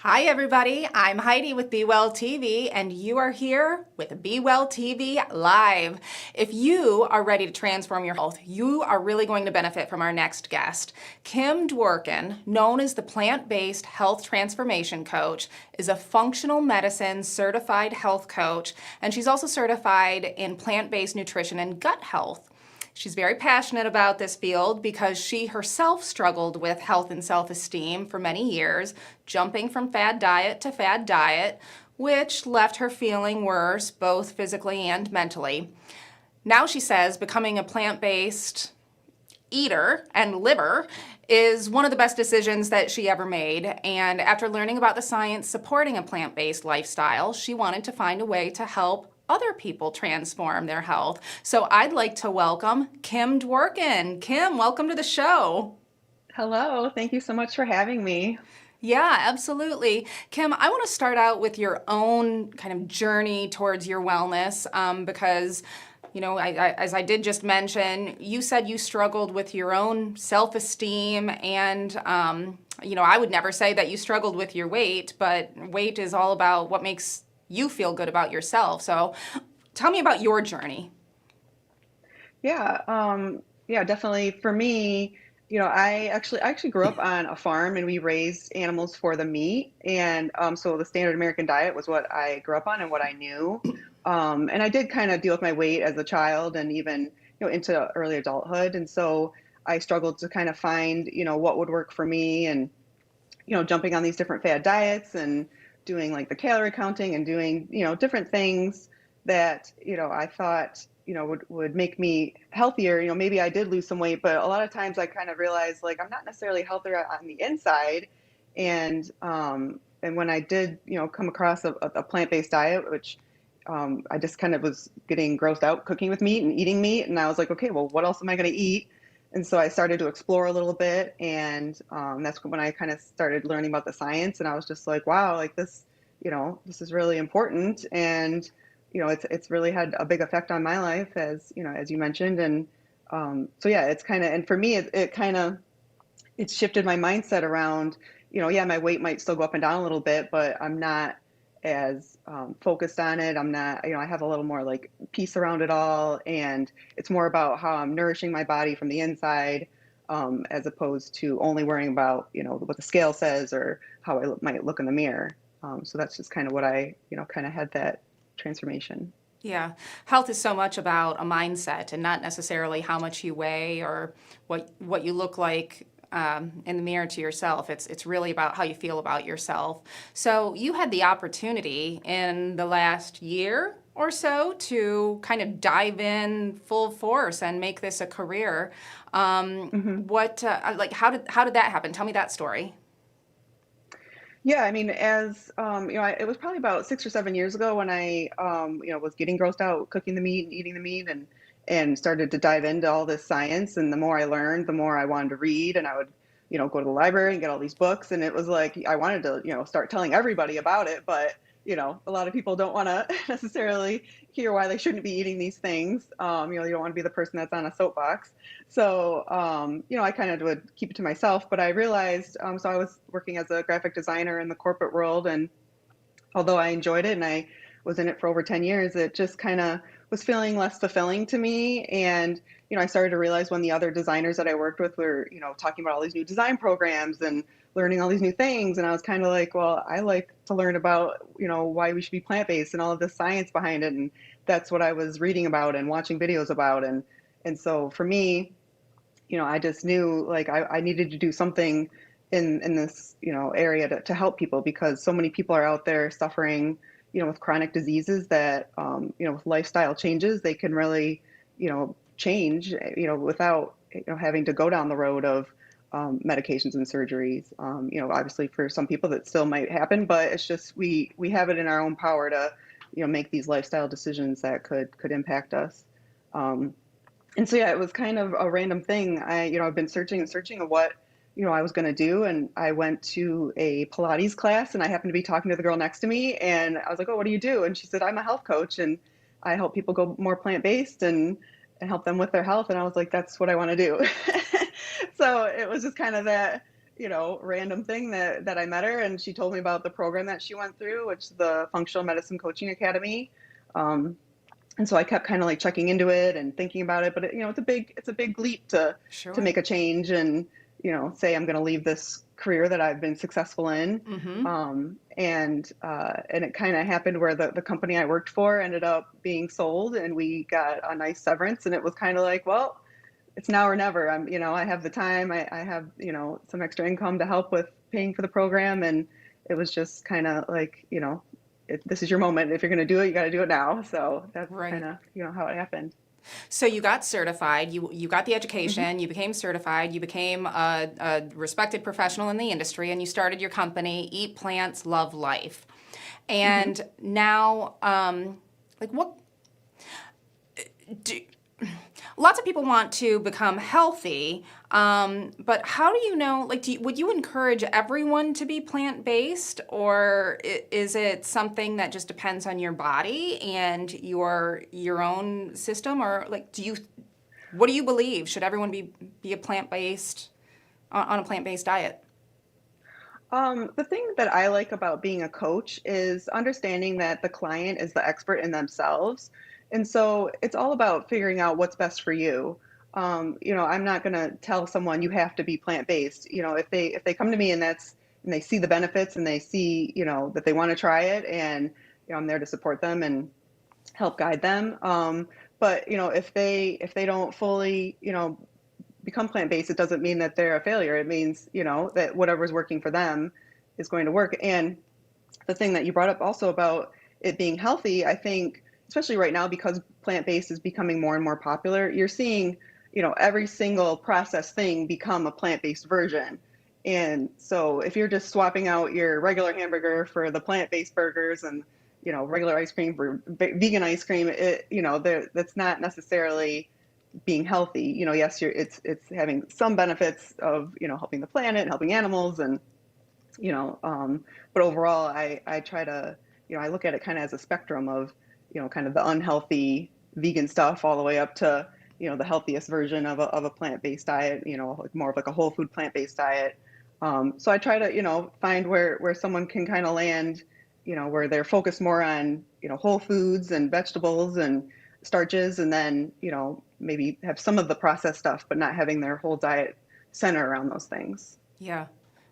Hi, everybody. I'm Heidi with Be Well TV, and you are here with Be Well TV Live. If you are ready to transform your health, you are really going to benefit from our next guest. Kim Dworkin, known as the plant-based health transformation coach, is a functional medicine certified health coach, and she's also certified in plant-based nutrition and gut health. She's very passionate about this field because she herself struggled with health and self-esteem for many years, jumping from fad diet to fad diet, which left her feeling worse both physically and mentally. Now she says becoming a plant-based eater and liver is one of the best decisions that she ever made. And after learning about the science supporting a plant-based lifestyle, she wanted to find a way to help other people transform their health. So I'd like to welcome Kim Dworkin. Kim, welcome to the show. Hello, thank you so much for having me. Yeah, absolutely. Kim, I want to start out with your own kind of journey towards your wellness because, as I did just mention, you said you struggled with your own self-esteem and, I would never say that you struggled with your weight, but weight is all about what makes you feel good about yourself. So tell me about your journey. Yeah, definitely. For me, I actually grew up on a farm and we raised animals for the meat, and so the standard American diet was what I grew up on and what I knew. And I did kind of deal with my weight as a child and even into early adulthood, and so I struggled to kind of find what would work for me, and jumping on these different fad diets and doing like the calorie counting and doing, different things that, I thought, would make me healthier. Maybe I did lose some weight, but a lot of times I kind of realized like I'm not necessarily healthier on the inside. And when I did, come across a plant-based diet, which I just kind of was getting grossed out cooking with meat and eating meat. And I was like, okay, well, what else am I going to eat? And so I started to explore a little bit, and that's when I kind of started learning about the science. And I was just like, wow, like this, this is really important, and it's really had a big effect on my life, as you mentioned. And so yeah, it's kind of, and for me, it kind of it shifted my mindset around, yeah, my weight might still go up and down a little bit, but I'm not as focused on it. I'm not, I have a little more like peace around it all. And it's more about how I'm nourishing my body from the inside, as opposed to only worrying about, what the scale says or how might look in the mirror. So that's just kind of what I, kind of had that transformation. Yeah, health is so much about a mindset and not necessarily how much you weigh or what you look like in the mirror to yourself. It's really about how you feel about yourself. So you had the opportunity in the last year or so to kind of dive in full force and make this a career. hmm How did that happen? Tell me that story. Yeah, I mean, it was probably about 6 or 7 years ago when I, was getting grossed out cooking the meat and eating the meat, and started to dive into all this science. And the more I learned, the more I wanted to read, and I would, go to the library and get all these books. And it was like I wanted to, start telling everybody about it, but a lot of people don't want to necessarily hear why they shouldn't be eating these things. You don't want to be the person that's on a soapbox. So, I kind of would keep it to myself, but I realized, so I was working as a graphic designer in the corporate world, and although I enjoyed it and I was in it for over 10 years, it just kind of was feeling less fulfilling to me. And, I started to realize when the other designers that I worked with were, talking about all these new design programs and learning all these new things. And I was kind of like, well, I like to learn about, why we should be plant-based and all of the science behind it. And that's what I was reading about and watching videos about. And so for me, I just knew like I needed to do something in this, area to help people, because so many people are out there suffering, with chronic diseases that, with lifestyle changes, they can really, change, without, having to go down the road of medications and surgeries. Obviously for some people that still might happen, but it's just we have it in our own power to, make these lifestyle decisions that could impact us. Um, and so yeah, it was kind of a random thing. I've been searching and searching of what, I was going to do, and I went to a Pilates class, and I happened to be talking to the girl next to me, and I was like, "Oh, what do you do?" And she said, "I'm a health coach, and I help people go more plant-based and help them with their health." And I was like, "That's what I want to do." So it was just kind of that, random thing that I met her, and she told me about the program that she went through, which is the Functional Medicine Coaching Academy. Um, and so I kept kind of like checking into it and thinking about it, but it's a big leap to Sure. make a change and, say I'm going to leave this career that I've been successful in. Mm-hmm. And it kind of happened where the company I worked for ended up being sold, and we got a nice severance, and it was kind of like, well, it's now or never. I have the time, I have, some extra income to help with paying for the program. And it was just kind of like, this is your moment. If you're going to do it, you got to do it now. So that's kind Right. of, how it happened. So you got certified, you got the Hmm. education, you became certified, you became a respected professional in the industry, and you started your company, Eat Plants, Love Life. Hmm. And now, like what do, lots of people want to become healthy, but how do you know, like, would you encourage everyone to be plant-based, or is it something that just depends on your body and your own system, or like, what do you believe? Should everyone be a plant-based, on a plant-based diet? The thing that I like about being a coach is understanding that the client is the expert in themselves. And so it's all about figuring out what's best for you. I'm not going to tell someone you have to be plant-based. If they come to me and they see the benefits and they see, that they want to try it, and I'm there to support them and help guide them. But if they don't fully, become plant-based, it doesn't mean that they're a failure. It means, that whatever's working for them is going to work. And the thing that you brought up also about it being healthy, I think, especially right now, because plant-based is becoming more and more popular, you're seeing, every single processed thing become a plant-based version. And so if you're just swapping out your regular hamburger for the plant-based burgers, and regular ice cream for vegan ice cream, that's not necessarily being healthy. Yes, it's having some benefits of, helping the planet and helping animals, and you know, um, but overall, I try to, I look at it kind of as a spectrum of, kind of the unhealthy vegan stuff all the way up to, the healthiest version of a plant-based diet, like more of like a whole food plant-based diet. So I try to, find where someone can kind of land, where they're focused more on, whole foods and vegetables and starches, and then, maybe have some of the processed stuff, but not having their whole diet center around those things. Yeah.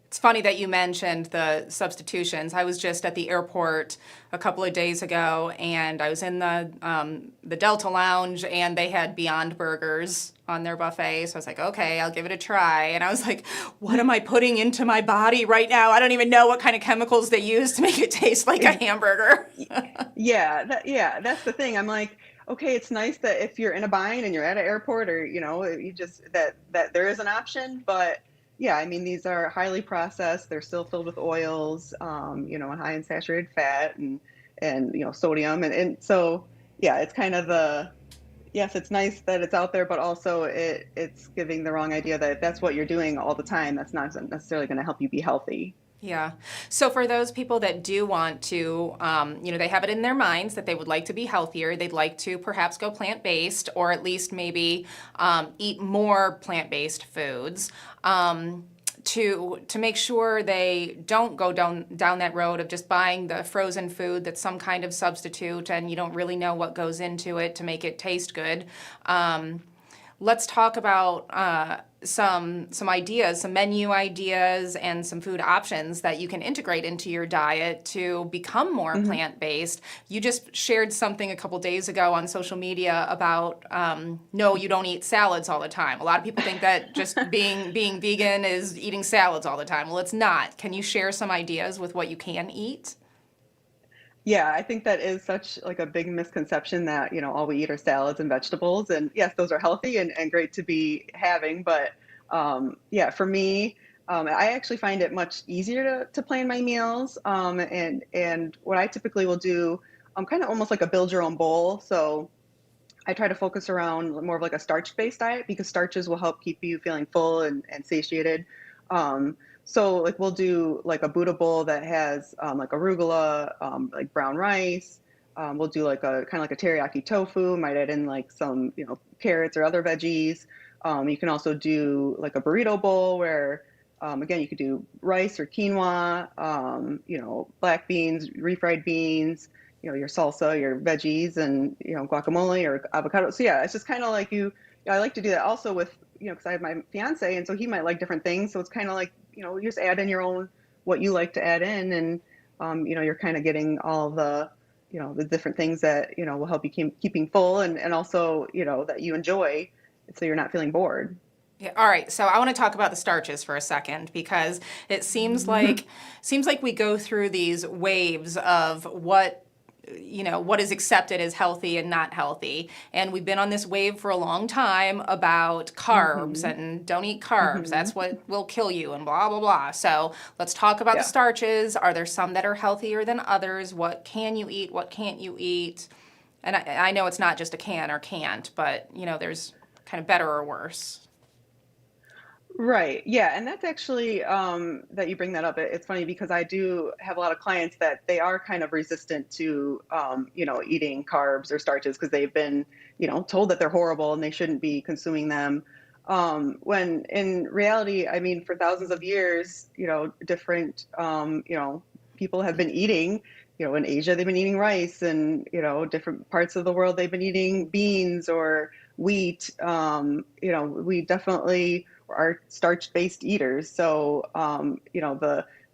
It's funny that you mentioned the substitutions. I was just at the airport a couple of days ago, and I was in the Delta Lounge, and they had Beyond Burgers on their buffet. So I was like, okay, I'll give it a try. And I was like, what am I putting into my body right now? I don't even know what kind of chemicals they use to make it taste like a hamburger. Yeah, that's the thing. I'm like, okay, it's nice that if you're in a bind and you're at an airport, or you just that there is an option. But yeah, I mean, these are highly processed. They're still filled with oils, and high in saturated fat, and sodium, and so yeah, it's kind of the yes, it's nice that it's out there, but also it's giving the wrong idea that if that's what you're doing all the time, that's not necessarily going to help you be healthy. Yeah. So for those people that do want to, they have it in their minds that they would like to be healthier, they'd like to perhaps go plant-based, or at least maybe eat more plant-based foods. To make sure they don't go down that road of just buying the frozen food that's some kind of substitute and you don't really know what goes into it to make it taste good. Let's talk about some ideas, some menu ideas, and some food options that you can integrate into your diet to become more Hmm. plant-based. You just shared something a couple days ago on social media about no, you don't eat salads all the time. A lot of people think that just being vegan is eating salads all the time. Well, it's not. Can you share some ideas with what you can eat? Yeah, I think that is such like a big misconception that, all we eat are salads and vegetables. And yes, those are healthy and great to be having. But yeah, for me, I actually find it much easier to plan my meals. And what I typically will do, kind of almost like a build your own bowl. So I try to focus around more of like a starch-based diet, because starches will help keep you feeling full and satiated. So like we'll do like a Buddha bowl that has like arugula, like brown rice. We'll do like a kind of like a teriyaki tofu, might add in like some, carrots or other veggies. You can also do like a burrito bowl where Again, you could do rice or quinoa, black beans, refried beans, your salsa, your veggies, and guacamole or avocado. So yeah, it's just kind of like I like to do that also with because I have my fiance, and so he might like different things. So it's kind of like you just add in your own what you like to add in, and you're kind of getting all the different things that will help you keeping full, and also that you enjoy, so you're not feeling bored. Yeah, all right. So I want to talk about the starches for a second because it seems like we go through these waves of what is accepted as healthy and not healthy. And we've been on this wave for a long time about carbs Hmm. and don't eat carbs. Hmm. That's what will kill you and blah, blah, blah. So let's talk about the Yeah. starches. Are there some that are healthier than others? What can you eat? What can't you eat? And I know it's not just a can or can't, but there's kind of better or worse. Right. Yeah. And that's actually that you bring that up. It's funny because I do have a lot of clients that they are kind of resistant to, eating carbs or starches because they've been, told that they're horrible and they shouldn't be consuming them. When in reality, I mean, for thousands of years, different, people have been eating, in Asia, they've been eating rice, and, different parts of the world, they've been eating beans or wheat. We definitely are starch-based eaters. So,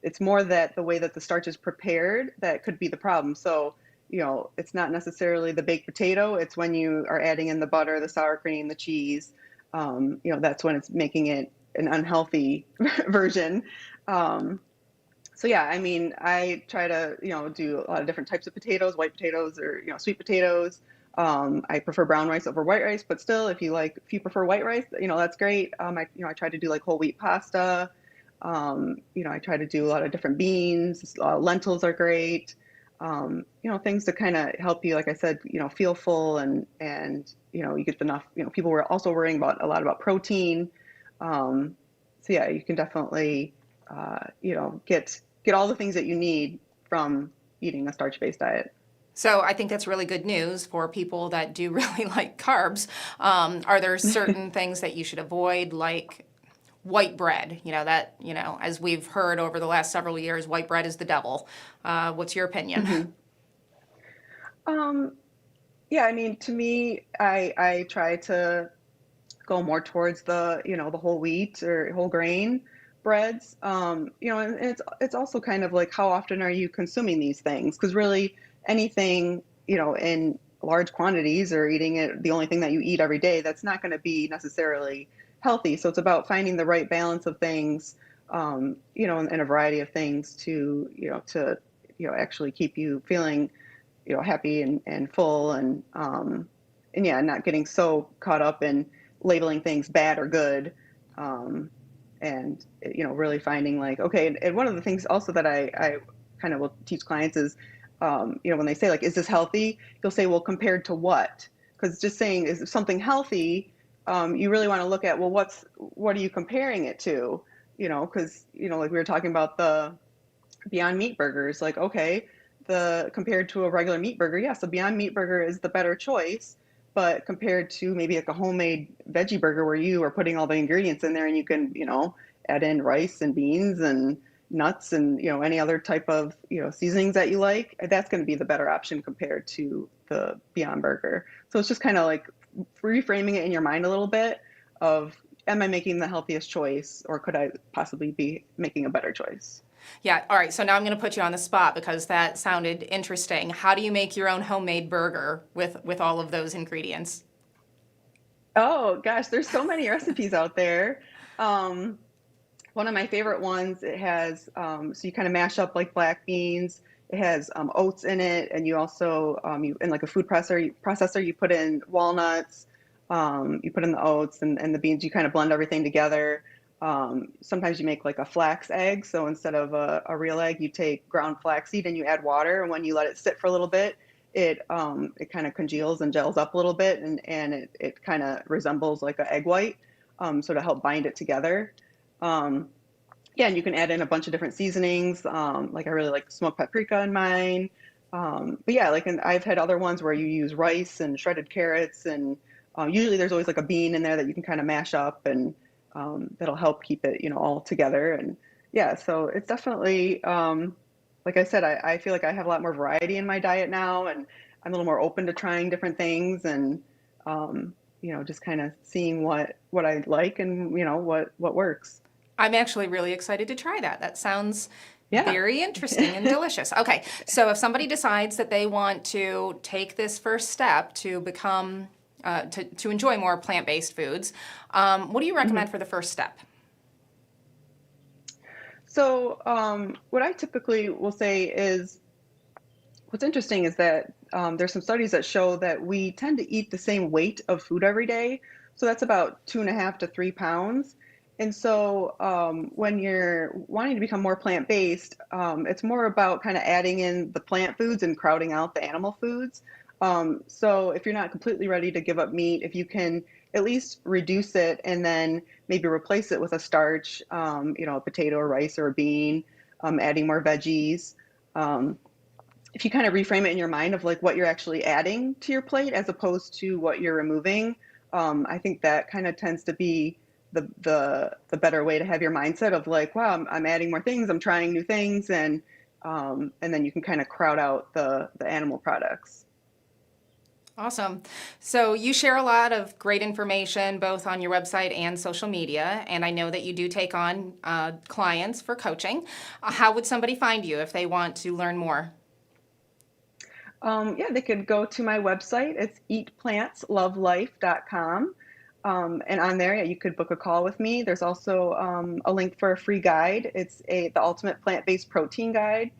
it's more that the way that the starch is prepared that could be the problem. So, it's not necessarily the baked potato. It's when you are adding in the butter, the sour cream, the cheese. That's when it's making it an unhealthy version. Um, so yeah, I mean, I try to, do a lot of different types of potatoes, white potatoes or, sweet potatoes. I prefer brown rice over white rice, but still, if you prefer white rice, that's great. I try to do like whole wheat pasta. I try to do a lot of different beans. Lentils are great. Things to kind of help you, like I said, feel full, and you get enough. People were also worrying about a lot about protein. Um, so yeah, you can definitely, get all the things that you need from eating a starch-based diet. So I think that's really good news for people that do really like carbs. Are there certain things that you should avoid, like white bread? As we've heard over the last several years, white bread is the devil. What's your opinion? Hmm. Um, yeah, I mean, to me, I try to go more towards the whole wheat or whole grain breads. And it's also kind of like how often are you consuming these things? Because really anything, in large quantities or eating it, the only thing that you eat every day, that's not going to be necessarily healthy. So it's about finding the right balance of things, and a variety of things to actually keep you feeling, happy and full, and yeah, not getting so caught up in labeling things bad or good. um, and really finding like, okay, and one of the things also that I kind of will teach clients is, when they say like, is this healthy, you'll say, well, compared to what? Because just saying is something healthy, you really want to look at, well, what are you comparing it to? Because like we were talking about the Beyond Meat burgers, like, okay, the compared to a regular meat burger, yes, a Beyond Meat burger is the better choice, but compared to maybe like a homemade veggie burger where you are putting all the ingredients in there and you can, add in rice and beans and nuts and, any other type of, seasonings that you like, that's going to be the better option compared to the Beyond Burger. So it's just kind of like reframing it in your mind a little bit of, am I making the healthiest choice, or could I possibly be making a better choice? Yeah, all right. So now I'm going to put you on the spot because that sounded interesting. How do you make your own homemade burger with all of those ingredients? Oh gosh, there's so many recipes out there. Um, One of my favorite ones, it has, so you kind of mash up like black beans. It has oats in it, and you also, you in like a food processor, you put in walnuts, you put in the oats and the beans. You kind of blend everything together. Sometimes you make like a flax egg. So instead of a real egg, you take ground flaxseed and you add water. And when you let it sit for a little bit, it kind of congeals and gels up a little bit, and it kind of resembles like an egg white. So to help bind it together. Um, yeah, and you can add in a bunch of different seasonings. Like I really like smoked paprika in mine. But yeah, like, and I've had other ones where you use rice and shredded carrots, and usually there's always like a bean in there that you can kind of mash up, and that'll help keep it, all together. And yeah, so it's definitely, like I said, I feel like I have a lot more variety in my diet now, and I'm a little more open to trying different things, and um, just kind of seeing what I like, and what works. I'm actually really excited to try that. That sounds Yeah. very interesting and delicious. Okay, so if somebody decides that they want to take this first step to become, to enjoy more plant-based foods, what do you Mhm. recommend for the first step? So, what I typically will say is what's interesting is that there's some studies that show that we tend to eat the same weight of food every day. So that's about 2.5 to 3 pounds. And so when you're wanting to become more plant-based, it's more about kind of adding in the plant foods and crowding out the animal foods. So if you're not completely ready to give up meat, if you can at least reduce it and then maybe replace it with a starch, a potato or rice or a bean, adding more veggies. Um, if you kind of reframe it in your mind of like what you're actually adding to your plate as opposed to what you're removing, I think that kind of tends to be the better way to have your mindset of like, wow, I'm adding more things, I'm trying new things, and then you can kind of crowd out the animal products. Awesome. So you share a lot of great information both on your website and social media, and I know that you do take on clients for coaching. How would somebody find you if they want to learn more? Yeah, they could go to my website. It's eatplantslovelife.com. And on there, yeah, you could book a call with me. There's also a link for a free guide. It's the ultimate plant-based protein guide.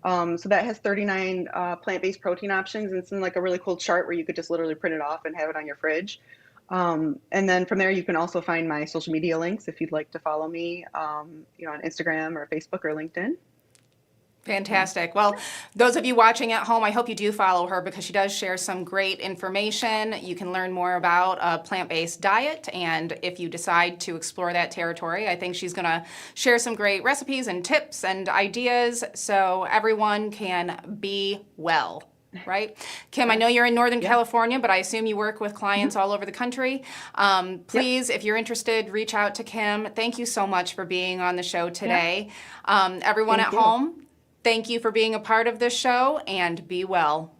So that has 39 plant-based protein options, and it's in like a really cool chart where you could just literally print it off and have it on your fridge. And then from there, you can also find my social media links if you'd like to follow me, on Instagram or Facebook or LinkedIn. So, Fantastic. Well, those of you watching at home, I hope you do follow her because she does share some great information. You can learn more about a plant-based diet, and if you decide to explore that territory, I think she's going to share some great recipes and tips and ideas so everyone can be well. Right? Kim, I yeah, know you're in Northern yeah. California, but I assume you work with Mhm. clients all over the country. Yep. Please, if you're interested, reach out to Kim. Thank you so much for being on the show Yeah. today. Everyone at Thank you. home, thank you for being a part of this show and be well.